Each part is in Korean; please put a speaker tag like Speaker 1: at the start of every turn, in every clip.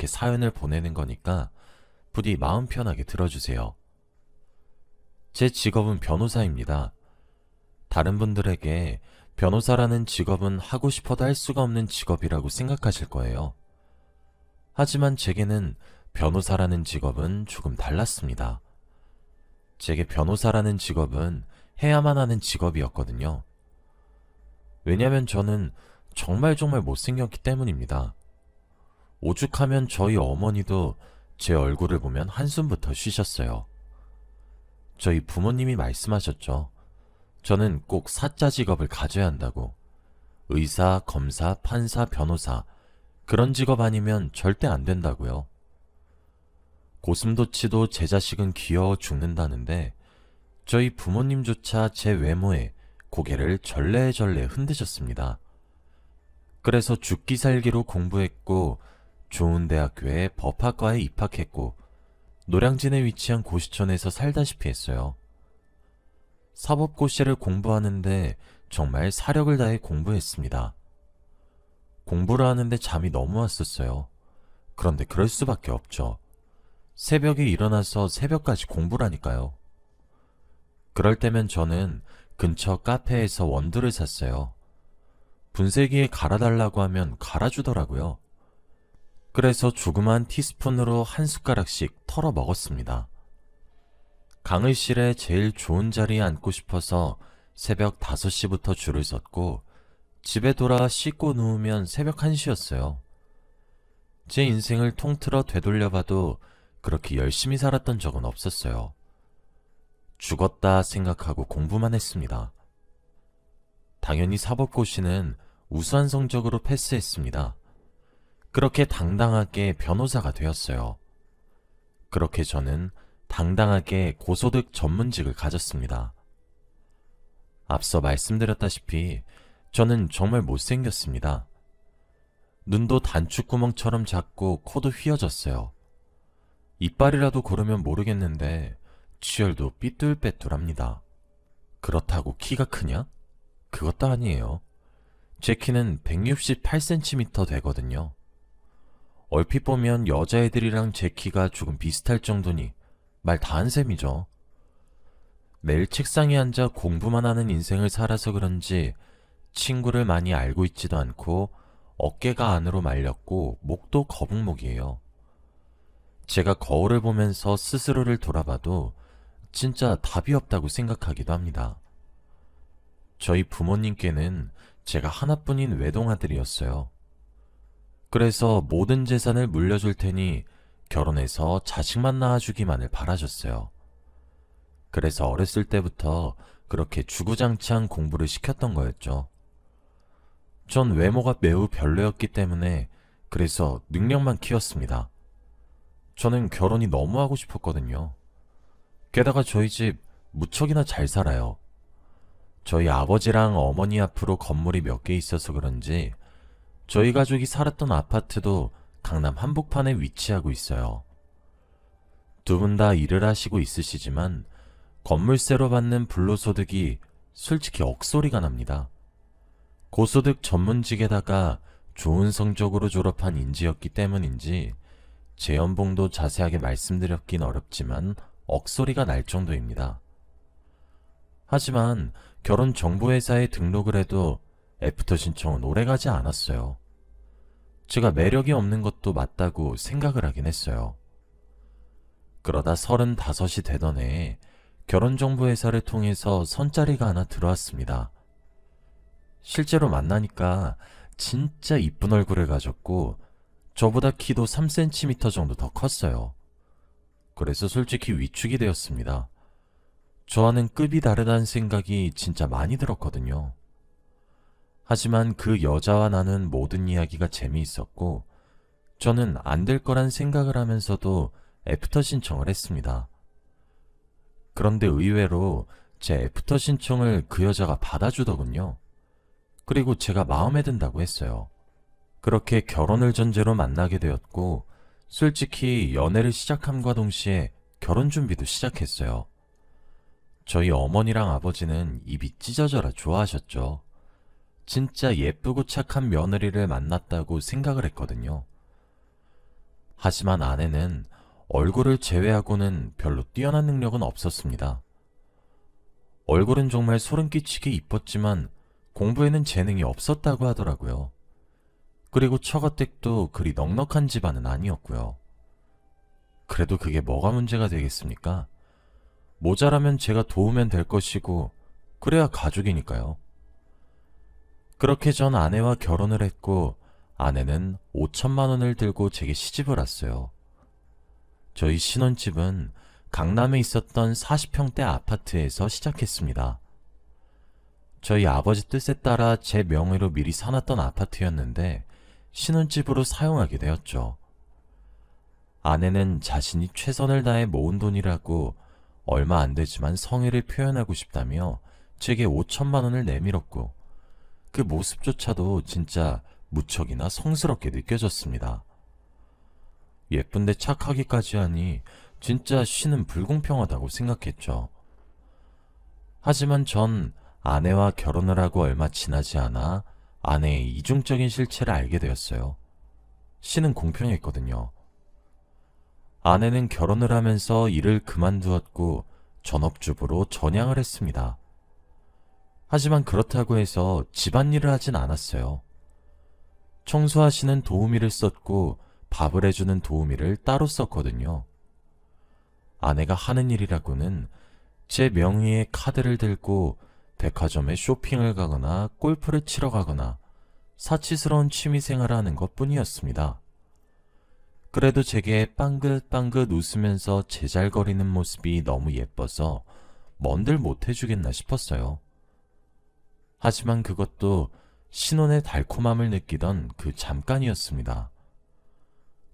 Speaker 1: 이렇게 사연을 보내는 거니까 부디 마음 편하게 들어주세요. 제 직업은 변호사입니다. 다른 분들에게 변호사라는 직업은 하고 싶어도 할 수가 없는 직업이라고 생각하실 거예요. 하지만 제게는 변호사라는 직업은 조금 달랐습니다. 제게 변호사라는 직업은 해야만 하는 직업이었거든요. 왜냐면 저는 정말 못생겼기 때문입니다. 오죽하면 저희 어머니도 제 얼굴을 보면 한숨부터 쉬셨어요. 저희 부모님이 말씀하셨죠. 저는 꼭 사자 직업을 가져야 한다고. 의사, 검사, 판사, 변호사 그런 직업 아니면 절대 안 된다고요. 고슴도치도 제 자식은 귀여워 죽는다는데 저희 부모님조차 제 외모에 고개를 절레절레 흔드셨습니다. 그래서 죽기 살기로 공부했고 좋은 대학교에 법학과에 입학했고 노량진에 위치한 고시촌에서 살다시피 했어요. 사법고시를 공부하는데 정말 사력을 다해 공부했습니다. 공부를 하는데 잠이 너무 왔었어요. 그런데 그럴 수밖에 없죠. 새벽에 일어나서 새벽까지 공부라니까요. 그럴 때면 저는 근처 카페에서 원두를 샀어요. 분쇄기에 갈아달라고 하면 갈아주더라고요. 그래서 조그만 티스푼으로 한 숟가락씩 털어 먹었습니다. 강의실에 제일 좋은 자리에 앉고 싶어서 새벽 5시부터 줄을 섰고 집에 돌아 씻고 누우면 새벽 1시였어요. 제 인생을 통틀어 되돌려봐도 그렇게 열심히 살았던 적은 없었어요. 죽었다 생각하고 공부만 했습니다. 당연히 사법고시는 우수한 성적으로 패스했습니다. 그렇게 당당하게 변호사가 되었어요. 그렇게 저는 당당하게 고소득 전문직을 가졌습니다. 앞서 말씀드렸다시피 저는 정말 못생겼습니다. 눈도 단추구멍처럼 작고 코도 휘어졌어요. 이빨이라도 고르면 모르겠는데 치열도 삐뚤빼뚤합니다. 그렇다고 키가 크냐? 그것도 아니에요. 제 키는 168cm 되거든요. 얼핏 보면 여자애들이랑 제 키가 조금 비슷할 정도니 말 다 한 셈이죠. 매일 책상에 앉아 공부만 하는 인생을 살아서 그런지 친구를 많이 알고 있지도 않고 어깨가 안으로 말렸고 목도 거북목이에요. 제가 거울을 보면서 스스로를 돌아봐도 진짜 답이 없다고 생각하기도 합니다. 저희 부모님께는 제가 하나뿐인 외동아들이었어요. 그래서 모든 재산을 물려줄 테니 결혼해서 자식만 낳아주기만을 바라셨어요. 그래서 어렸을 때부터 그렇게 주구장창 공부를 시켰던 거였죠. 전 외모가 매우 별로였기 때문에 그래서 능력만 키웠습니다. 저는 결혼이 너무 하고 싶었거든요. 게다가 저희 집 무척이나 잘 살아요. 저희 아버지랑 어머니 앞으로 건물이 몇 개 있어서 그런지 저희 가족이 살았던 아파트도 강남 한복판에 위치하고 있어요. 두 분 다 일을 하시고 있으시지만 건물세로 받는 불로소득이 솔직히 억소리가 납니다. 고소득 전문직에다가 좋은 성적으로 졸업한 인지였기 때문인지 제 연봉도 자세하게 말씀드렸긴 어렵지만 억소리가 날 정도입니다. 하지만 결혼정보회사에 등록을 해도 애프터 신청은 오래가지 않았어요. 제가 매력이 없는 것도 맞다고 생각을 하긴 했어요. 그러다 35이 되던 해에 결혼정보회사를 통해서 선자리가 하나 들어왔습니다. 실제로 만나니까 진짜 이쁜 얼굴을 가졌고 저보다 키도 3cm 정도 더 컸어요. 그래서 솔직히 위축이 되었습니다. 저와는 급이 다르다는 생각이 진짜 많이 들었거든요. 하지만 그 여자와 나눈 모든 이야기가 재미있었고 저는 안 될 거란 생각을 하면서도 애프터 신청을 했습니다. 그런데 의외로 제 애프터 신청을 그 여자가 받아주더군요. 그리고 제가 마음에 든다고 했어요. 그렇게 결혼을 전제로 만나게 되었고 솔직히 연애를 시작함과 동시에 결혼 준비도 시작했어요. 저희 어머니랑 아버지는 입이 찢어져라 좋아하셨죠. 진짜 예쁘고 착한 며느리를 만났다고 생각을 했거든요. 하지만 아내는 얼굴을 제외하고는 별로 뛰어난 능력은 없었습니다. 얼굴은 정말 소름 끼치게 이뻤지만 공부에는 재능이 없었다고 하더라고요. 그리고 처가댁도 그리 넉넉한 집안은 아니었고요. 그래도 그게 뭐가 문제가 되겠습니까? 모자라면 제가 도우면 될 것이고 그래야 가족이니까요. 그렇게 전 아내와 결혼을 했고 아내는 5천만 원을 들고 제게 시집을 왔어요. 저희 신혼집은 강남에 있었던 40평대 아파트에서 시작했습니다. 저희 아버지 뜻에 따라 제 명의로 미리 사놨던 아파트였는데 신혼집으로 사용하게 되었죠. 아내는 자신이 최선을 다해 모은 돈이라고 얼마 안 되지만 성의를 표현하고 싶다며 제게 5천만 원을 내밀었고 그 모습조차도 진짜 무척이나 성스럽게 느껴졌습니다. 예쁜데 착하기까지 하니 진짜 신은 불공평하다고 생각했죠. 하지만 전 아내와 결혼을 하고 얼마 지나지 않아 아내의 이중적인 실체를 알게 되었어요. 신은 공평했거든요. 아내는 결혼을 하면서 일을 그만두었고 전업주부로 전향을 했습니다. 하지만 그렇다고 해서 집안일을 하진 않았어요. 청소하시는 도우미를 썼고 밥을 해주는 도우미를 따로 썼거든요. 아내가 하는 일이라고는 제 명의의 카드를 들고 백화점에 쇼핑을 가거나 골프를 치러 가거나 사치스러운 취미생활을 하는 것뿐이었습니다. 그래도 제게 빵긋빵긋 웃으면서 제잘거리는 모습이 너무 예뻐서 뭔들 못해주겠나 싶었어요. 하지만 그것도 신혼의 달콤함을 느끼던 그 잠깐이었습니다.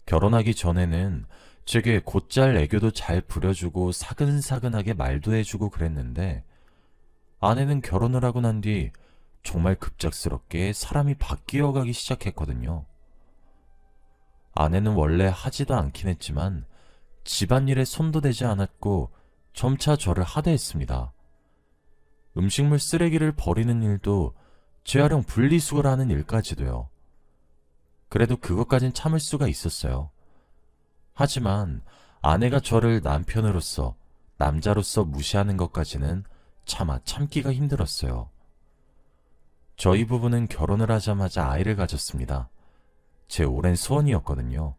Speaker 1: 결혼하기 전에는 제게 곧잘 애교도 잘 부려주고 사근사근하게 말도 해주고 그랬는데 아내는 결혼을 하고 난 뒤 정말 급작스럽게 사람이 바뀌어가기 시작했거든요. 아내는 원래 하지도 않긴 했지만 집안일에 손도 대지 않았고 점차 저를 하대했습니다. 음식물 쓰레기를 버리는 일도 재활용 분리수거를 하는 일까지도요. 그래도 그것까진 참을 수가 있었어요. 하지만 아내가 저를 남편으로서, 남자로서 무시하는 것까지는 차마 참기가 힘들었어요. 저희 부부는 결혼을 하자마자 아이를 가졌습니다. 제 오랜 소원이었거든요.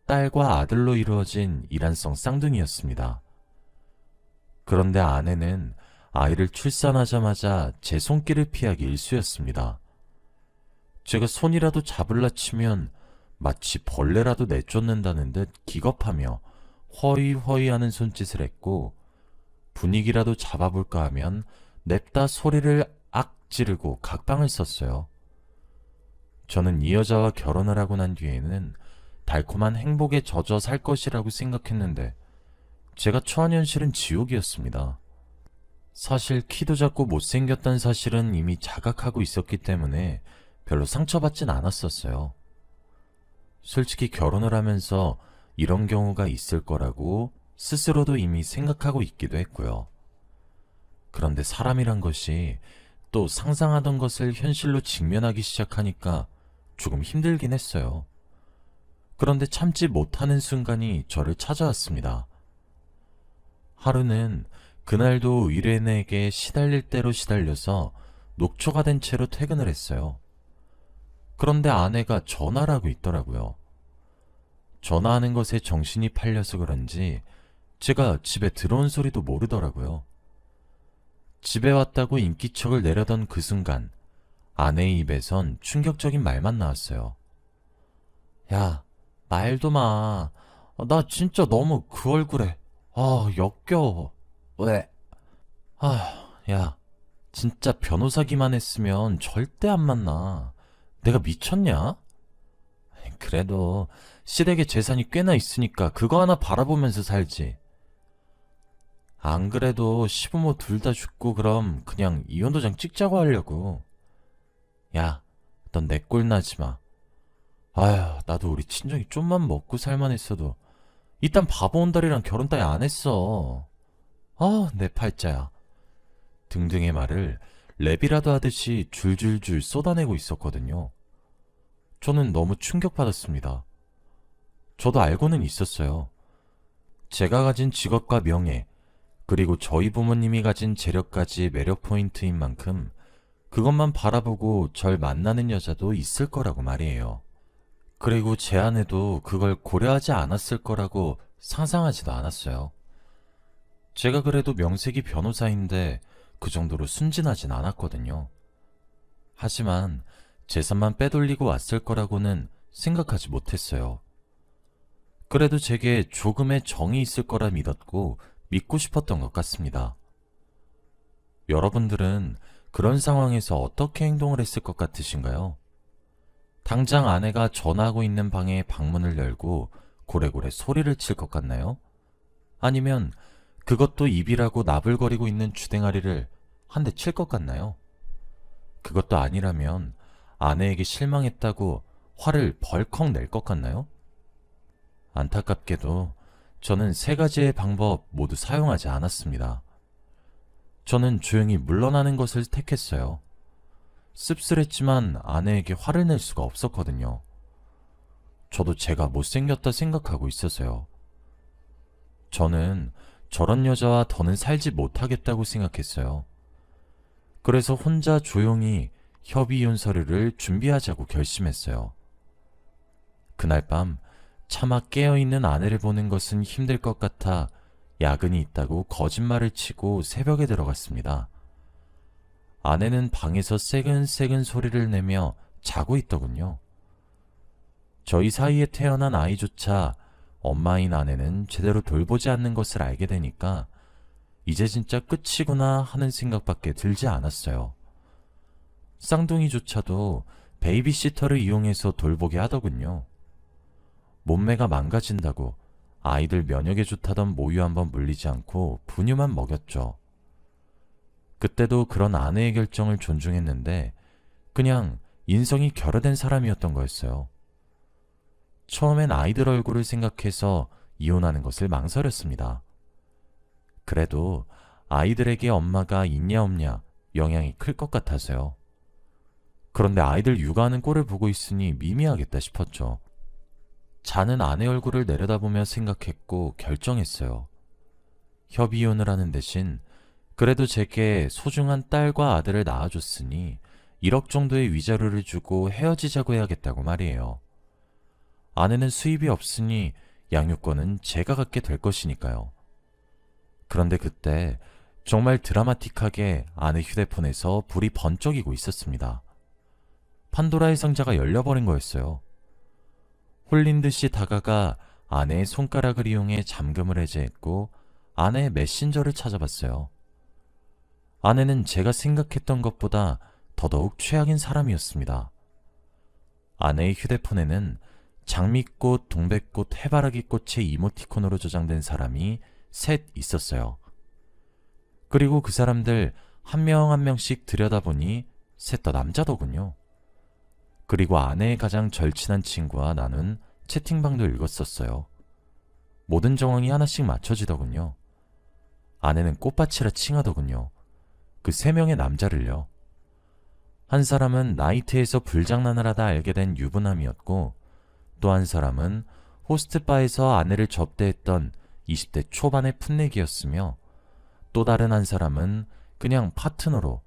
Speaker 1: 딸과 아들로 이루어진 이란성 쌍둥이였습니다. 그런데 아내는 아이를 출산하자마자 제 손길을 피하기 일쑤였습니다. 제가 손이라도 잡을라 치면 마치 벌레라도 내쫓는다는 듯 기겁하며 허이허이하는 손짓을 했고 분위기라도 잡아볼까 하면 냅다 소리를 악 지르고 각방을 썼어요. 저는 이 여자와 결혼을 하고 난 뒤에는 달콤한 행복에 젖어 살 것이라고 생각했는데 제가 처한 현실은 지옥이었습니다. 사실 키도 작고 못생겼다는 사실은 이미 자각하고 있었기 때문에 별로 상처받진 않았었어요. 솔직히 결혼을 하면서 이런 경우가 있을 거라고 스스로도 이미 생각하고 있기도 했고요. 그런데 사람이란 것이 또 상상하던 것을 현실로 직면하기 시작하니까 조금 힘들긴 했어요. 그런데 참지 못하는 순간이 저를 찾아왔습니다. 하루는 그날도 의뢰인에게 시달릴 대로 시달려서 녹초가 된 채로 퇴근을 했어요. 그런데 아내가 전화를 하고 있더라고요. 전화하는 것에 정신이 팔려서 그런지 제가 집에 들어온 소리도 모르더라고요. 집에 왔다고 인기척을 내려던 그 순간 아내의 입에선 충격적인 말만 나왔어요. 야, 말도 마. 나 진짜 너무 그 얼굴에 역겨워. 왜? 야, 진짜 변호사기만 했으면 절대 안 만나. 내가 미쳤냐? 그래도 시댁에 재산이 꽤나 있으니까 그거 하나 바라보면서 살지. 안 그래도 시부모 둘 다 죽고 그럼 그냥 이혼 도장 찍자고 하려고. 야, 넌 내 꼴 나지 마. 아휴, 나도 우리 친정이 좀만 먹고 살만 했어도 이딴 바보 온달이랑 결혼 따위 안 했어. 내 팔자야. 등등의 말을 랩이라도 하듯이 줄줄줄 쏟아내고 있었거든요. 저는 너무 충격받았습니다. 저도 알고는 있었어요. 제가 가진 직업과 명예, 그리고 저희 부모님이 가진 재력까지 매력 포인트인 만큼 그것만 바라보고 절 만나는 여자도 있을 거라고 말이에요. 그리고 제 아내도 그걸 고려하지 않았을 거라고 상상하지도 않았어요. 제가 그래도 명색이 변호사인데 그 정도로 순진하진 않았거든요. 하지만 재산만 빼돌리고 왔을 거라고는 생각하지 못했어요. 그래도 제게 조금의 정이 있을 거라 믿었고 믿고 싶었던 것 같습니다. 여러분들은 그런 상황에서 어떻게 행동을 했을 것 같으신가요? 당장 아내가 전화하고 있는 방에 방문을 열고 고래고래 소리를 칠 것 같나요? 아니면 그것도 입이라고 나불거리고 있는 주댕아리를 한 대 칠 것 같나요? 그것도 아니라면 아내에게 실망했다고 화를 벌컥 낼 것 같나요? 안타깝게도 저는 세 가지의 방법 모두 사용하지 않았습니다. 저는 조용히 물러나는 것을 택했어요. 씁쓸했지만 아내에게 화를 낼 수가 없었거든요. 저도 제가 못생겼다 생각하고 있어서요. 저는 저런 여자와 더는 살지 못하겠다고 생각했어요. 그래서 혼자 조용히 협의이혼 서류를 준비하자고 결심했어요. 그날 밤 차마 깨어있는 아내를 보는 것은 힘들 것 같아 야근이 있다고 거짓말을 치고 새벽에 들어갔습니다. 아내는 방에서 새근새근 소리를 내며 자고 있더군요. 저희 사이에 태어난 아이조차 엄마인 아내는 제대로 돌보지 않는 것을 알게 되니까 이제 진짜 끝이구나 하는 생각밖에 들지 않았어요. 쌍둥이조차도 베이비시터를 이용해서 돌보게 하더군요. 몸매가 망가진다고 아이들 면역에 좋다던 모유 한번 물리지 않고 분유만 먹였죠. 그때도 그런 아내의 결정을 존중했는데 그냥 인성이 결여된 사람이었던 거였어요. 처음엔 아이들 얼굴을 생각해서 이혼하는 것을 망설였습니다. 그래도 아이들에게 엄마가 있냐 없냐 영향이 클 것 같아서요. 그런데 아이들 육아하는 꼴을 보고 있으니 미미하겠다 싶었죠. 자는 아내 얼굴을 내려다보며 생각했고 결정했어요. 협의이혼을 하는 대신 그래도 제게 소중한 딸과 아들을 낳아줬으니 1억 정도의 위자료를 주고 헤어지자고 해야겠다고 말이에요. 아내는 수입이 없으니 양육권은 제가 갖게 될 것이니까요. 그런데 그때 정말 드라마틱하게 아내 휴대폰에서 불이 번쩍이고 있었습니다. 판도라의 상자가 열려버린 거였어요. 홀린 듯이 다가가 아내의 손가락을 이용해 잠금을 해제했고 아내의 메신저를 찾아봤어요. 아내는 제가 생각했던 것보다 더더욱 최악인 사람이었습니다. 아내의 휴대폰에는 장미꽃, 동백꽃, 해바라기 꽃의 이모티콘으로 저장된 사람이 셋 있었어요. 그리고 그 사람들 한 명 한 명씩 들여다보니 셋 다 남자더군요. 그리고 아내의 가장 절친한 친구와 나눈 채팅방도 읽었었어요. 모든 정황이 하나씩 맞춰지더군요. 아내는 꽃밭이라 칭하더군요. 그 3명의 남자를요. 한 사람은 나이트에서 불장난을 하다 알게 된 유부남이었고 또 한 사람은 호스트바에서 아내를 접대했던 20대 초반의 풋내기였으며 또 다른 한 사람은 그냥 파트너로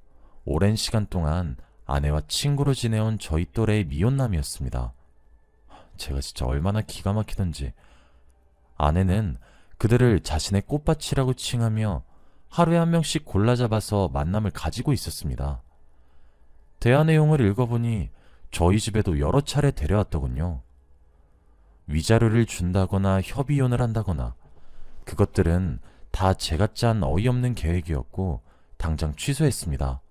Speaker 1: 오랜 시간 동안 아내와 친구로 지내온 저희 또래의 미혼남이었습니다. 제가 진짜 얼마나 기가 막히던지. 아내는 그들을 자신의 꽃밭이라고 칭하며 하루에 한 명씩 골라 잡아서 만남을 가지고 있었습니다. 대화 내용을 읽어보니 저희 집에도 여러 차례 데려왔더군요. 위자료를 준다거나 협의이혼을 한다거나 그것들은 다 제가 짠 어이없는 계획이었고 당장 취소했습니다.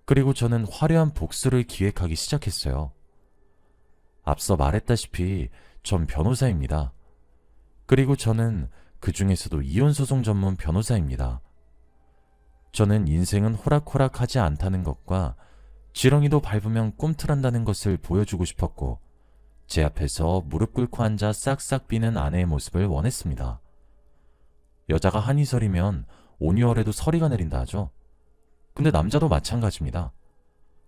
Speaker 1: 그리고 저는 화려한 복수를 기획하기 시작했어요. 앞서 말했다시피 전 변호사입니다. 그리고 저는 그 중에서도 이혼소송 전문 변호사입니다. 저는 인생은 호락호락하지 않다는 것과 지렁이도 밟으면 꿈틀한다는 것을 보여주고 싶었고 제 앞에서 무릎 꿇고 앉아 싹싹 비는 아내의 모습을 원했습니다. 여자가 한이 서리면 온유월에도 서리가 내린다 하죠. 근데 남자도 마찬가지입니다.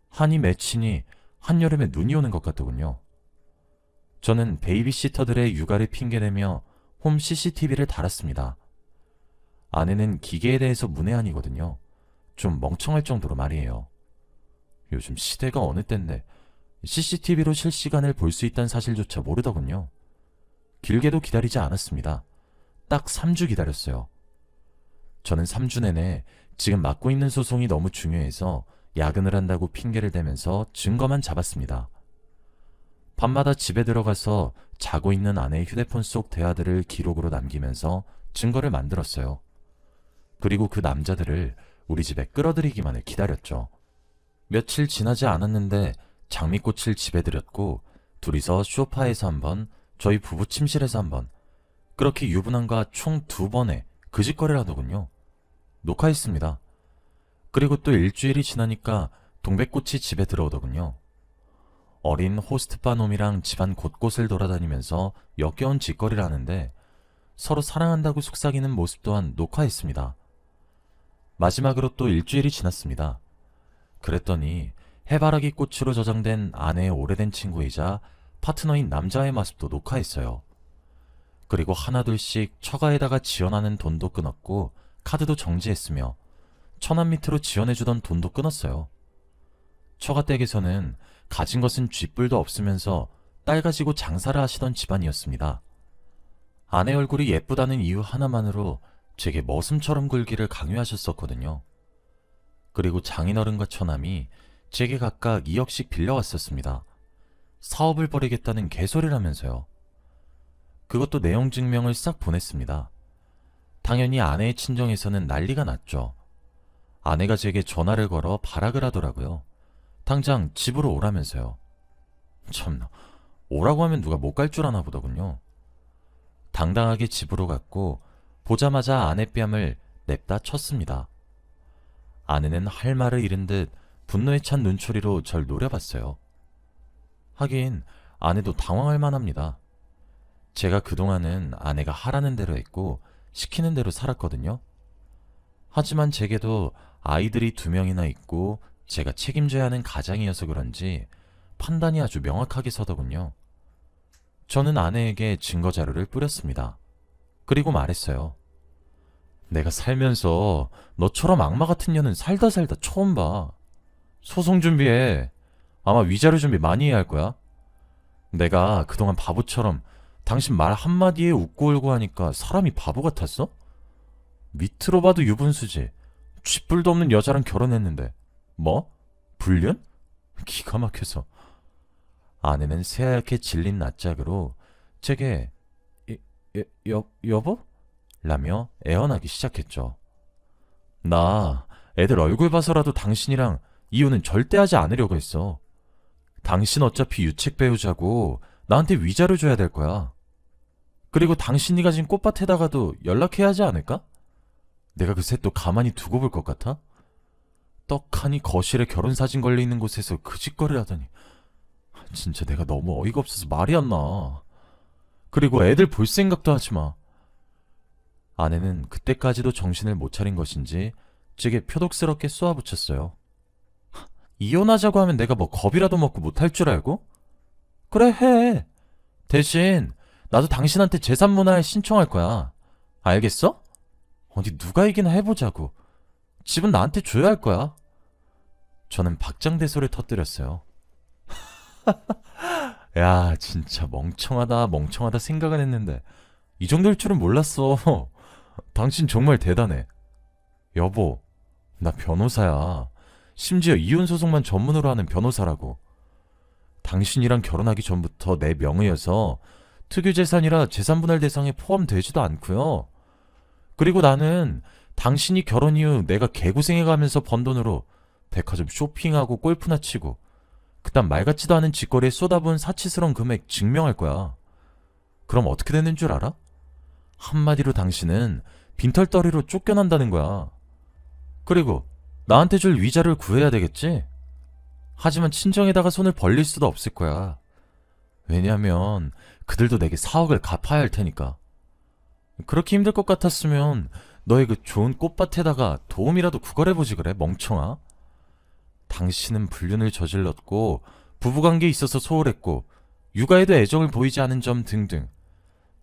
Speaker 1: 한이 맺히니 한여름에 눈이 오는 것 같더군요. 저는 베이비시터들의 육아를 핑계대며 홈 CCTV를 달았습니다. 아내는 기계에 대해서 문외한이거든요. 좀 멍청할 정도로 말이에요. 요즘 시대가 어느 때인데 CCTV로 실시간을 볼 수 있다는 사실조차 모르더군요. 길게도 기다리지 않았습니다. 딱 3주 기다렸어요. 저는 3주 내내 지금 맡고 있는 소송이 너무 중요해서 야근을 한다고 핑계를 대면서 증거만 잡았습니다. 밤마다 집에 들어가서 자고 있는 아내의 휴대폰 속 대화들을 기록으로 남기면서 증거를 만들었어요. 그리고 그 남자들을 우리 집에 끌어들이기만을 기다렸죠. 며칠 지나지 않았는데 장미꽃을 집에 들였고 둘이서 소파에서 한 번, 저희 부부 침실에서 한 번, 그렇게 유부남과 총 2번의 그 짓거리를 하더군요. 녹화했습니다. 그리고 또 일주일이 지나니까 동백꽃이 집에 들어오더군요. 어린 호스트바 놈이랑 집안 곳곳을 돌아다니면서 역겨운 짓거리를 하는데 서로 사랑한다고 속삭이는 모습 또한 녹화했습니다. 마지막으로 또 일주일이 지났습니다. 그랬더니 해바라기 꽃으로 저장된 아내의 오래된 친구이자 파트너인 남자의 모습도 녹화했어요. 그리고 하나둘씩 처가에다가 지원하는 돈도 끊었고 카드도 정지했으며 처남 밑으로 지원해주던 돈도 끊었어요. 처가댁에서는 가진 것은 쥐뿔도 없으면서 딸 가지고 장사를 하시던 집안이었습니다. 아내 얼굴이 예쁘다는 이유 하나만으로 제게 머슴처럼 굴기를 강요하셨었거든요. 그리고 장인어른과 처남이 제게 각각 2억씩 빌려왔었습니다. 사업을 벌이겠다는 개소리라면서요. 그것도 내용 증명을 싹 보냈습니다. 당연히 아내의 친정에서는 난리가 났죠. 아내가 제게 전화를 걸어 발악을 하더라고요. 당장 집으로 오라면서요. 참나, 오라고 하면 누가 못 갈 줄 아나 보더군요. 당당하게 집으로 갔고 보자마자 아내 뺨을 냅다 쳤습니다. 아내는 할 말을 잃은 듯 분노에 찬 눈초리로 절 노려봤어요. 하긴 아내도 당황할 만합니다. 제가 그동안은 아내가 하라는 대로 했고 시키는 대로 살았거든요. 하지만 제게도 아이들이 2명이나 있고 제가 책임져야 하는 가장이어서 그런지 판단이 아주 명확하게 서더군요. 저는 아내에게 증거 자료를 뿌렸습니다. 그리고 말했어요. 내가 살면서 너처럼 악마 같은 년은 살다 처음 봐. 소송 준비해. 아마 위자료 준비 많이 해야 할 거야. 내가 그동안 바보처럼 당신 말 한마디에 웃고 울고 하니까 사람이 바보 같았어? 밑으로 봐도 유분수지. 쥐뿔도 없는 여자랑 결혼했는데 뭐? 불륜? 기가 막혀서. 아내는 새하얗게 질린 낯짝으로 제게 여보? 라며 애원하기 시작했죠. 나 애들 얼굴 봐서라도 당신이랑 이혼은 절대 하지 않으려고 했어. 당신 어차피 유책 배우자고 나한테 위자료 줘야 될 거야. 그리고 당신이 가진 꽃밭에다가도 연락해야 하지 않을까? 내가 그 셋도 가만히 두고 볼 것 같아? 떡하니 거실에 결혼사진 걸려있는 곳에서 그 짓거리를 하다니. 진짜 내가 너무 어이가 없어서 말이 안 나. 그리고 애들 볼 생각도 하지 마. 아내는 그때까지도 정신을 못 차린 것인지 제게 표독스럽게 쏘아붙였어요. 이혼하자고 하면 내가 뭐 겁이라도 먹고 못할 줄 알고? 그래, 해. 대신 나도 당신한테 재산 분할 신청할 거야. 알겠어? 어디 누가 이기나 해보자고. 집은 나한테 줘야 할 거야. 저는 박장대소를 터뜨렸어요. 야, 진짜 멍청하다 생각은 했는데 이 정도일 줄은 몰랐어. 당신 정말 대단해. 여보, 나 변호사야. 심지어 이혼소송만 전문으로 하는 변호사라고. 당신이랑 결혼하기 전부터 내 명의여서 특유재산이라 재산분할 대상에 포함되지도 않고요. 그리고 나는 당신이 결혼 이후 내가 개고생해가면서 번 돈으로 백화점 쇼핑하고 골프나 치고 그딴 말 같지도 않은 짓거리에 쏟아부은 사치스러운 금액 증명할 거야. 그럼 어떻게 되는 줄 알아? 한마디로 당신은 빈털터리로 쫓겨난다는 거야. 그리고 나한테 줄 위자료를 구해야 되겠지? 하지만 친정에다가 손을 벌릴 수도 없을 거야. 왜냐면 그들도 내게 4억을 갚아야 할 테니까. 그렇게 힘들 것 같았으면 너의 그 좋은 꽃밭에다가 도움이라도 구걸해보지 그래, 멍청아. 당신은 불륜을 저질렀고 부부관계에 있어서 소홀했고 육아에도 애정을 보이지 않은 점 등등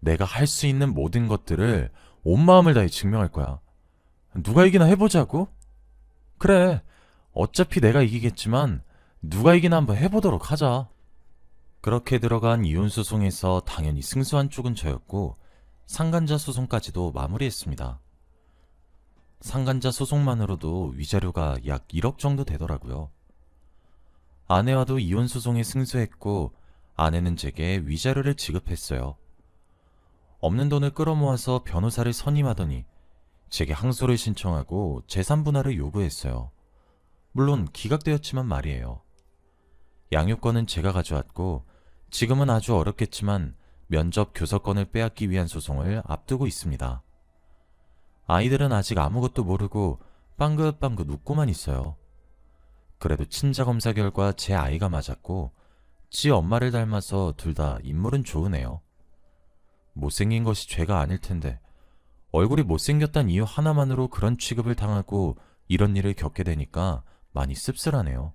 Speaker 1: 내가 할 수 있는 모든 것들을 온 마음을 다해 증명할 거야. 누가 이기나 해보자고? 그래, 어차피 내가 이기겠지만 누가 이기나 한번 해보도록 하자. 그렇게 들어간 이혼소송에서 당연히 승소한 쪽은 저였고 상간자 소송까지도 마무리했습니다. 상간자 소송만으로도 위자료가 약 1억 정도 되더라고요. 아내와도 이혼소송에 승소했고 아내는 제게 위자료를 지급했어요. 없는 돈을 끌어모아서 변호사를 선임하더니 제게 항소를 신청하고 재산 분할을 요구했어요. 물론 기각되었지만 말이에요. 양육권은 제가 가져왔고 지금은 아주 어렵겠지만 면접 교섭권을 빼앗기 위한 소송을 앞두고 있습니다. 아이들은 아직 아무것도 모르고 빵긋빵긋 웃고만 있어요. 그래도 친자 검사 결과 제 아이가 맞았고 지 엄마를 닮아서 둘 다 인물은 좋으네요. 못생긴 것이 죄가 아닐 텐데 얼굴이 못생겼단 이유 하나만으로 그런 취급을 당하고 이런 일을 겪게 되니까 많이 씁쓸하네요.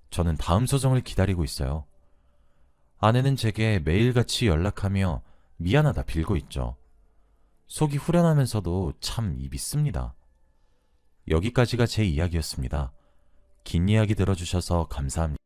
Speaker 1: 저는 다음 소송을 기다리고 있어요. 아내는 제게 매일같이 연락하며 미안하다 빌고 있죠. 속이 후련하면서도 참 입이 씁니다. 여기까지가 제 이야기였습니다. 긴 이야기 들어주셔서 감사합니다.